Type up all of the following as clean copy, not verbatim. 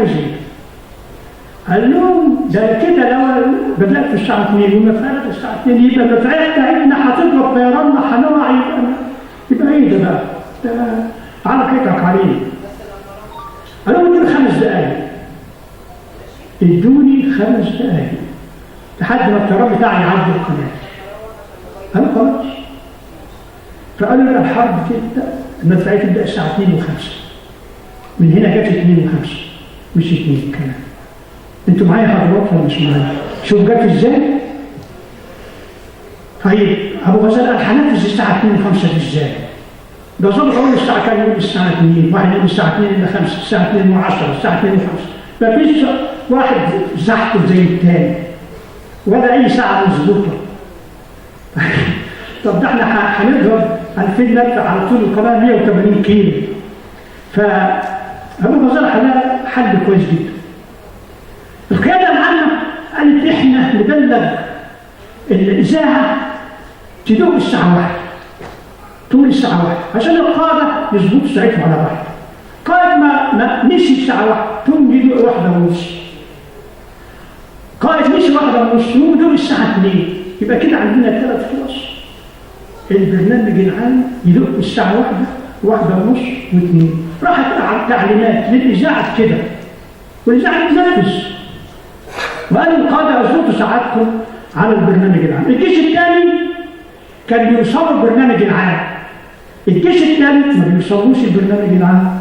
حاجه زي كده. قال لهم ده كده لو بدات الساعه 2 والمفعله الساعه 2 يبقى المفعله بتاعتنا هتضرب طيراننا هنقع، يبقى ايه ده بقى؟ ده على فكرك عليه. قال لهم ادوني 5 دقايق. ادوني 5 دقايق لحد ما الطيران بتاعي يعدي القناه. قالوا خلاص. فقالوا لنا الحرب تبدا، المدفعيه تبدا الساعه 2 و5. من هنا جت 2 و5 مش 2 كمان. انتوا معايا حضرات ولا مش معايا؟ شوف جت ازاي؟ طيب ابو غزال قال هنفذ الساعه 2 و5 ازاي؟ ده ظبط اول الساعه كام؟ يقول الساعه 2، واحد يقول الساعه 2 الا 5، الساعه 2 و10، الساعه 2 و5. مفيش واحد زحته زي الثاني ولا اي ساعه مظبوطه. طب ده احنا هنضرب 2000 متر على طول القناه 180 كيلو. فابو غزال حلها حل كويس جدا. القياده العامه قالت احنا نبلغ الاذاعه تدوم الساعه 1 طول الساعه 1 عشان القاده يظبطوا ساعتهم على 1. قائد ما مشي الساعه 1 تقوم يدوق 1:30. قائد مشي 1:30 يقوم يدوق الساعه 2. يبقى كده عندنا 3 فرص. البرنامج العام يدق الساعة 1 و1:30 و2. راحت تعليمات للإذاعة كده، والإذاعة بتنفذ. وقالوا القادة اظبطوا ساعاتكم على البرنامج العام. الجيش الثاني كان بيوصلوا البرنامج العام. الجيش الثالث ما بيوصلوش البرنامج العام.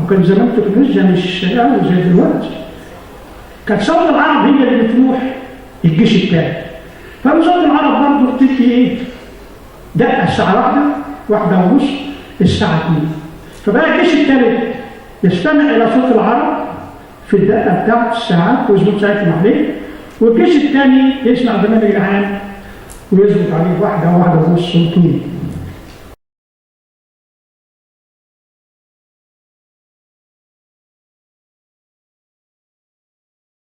وكان زمان التكنولوجيا مش قوي زي دلوقتي. كانت صوت العرب هي اللي بتروح الجيش الثالث. فصوت العرب برضه بتدي ايه؟ دقة الساعة 1:30 الساعة 2. فبقى الجيش الثالث يستمع إلى صوت العرب في الدقة بتاعت الساعات ويظبط ساعتهم عليه، والجيش الثاني يسمع البرنامج العام ويظبط عليه 1:30 و2.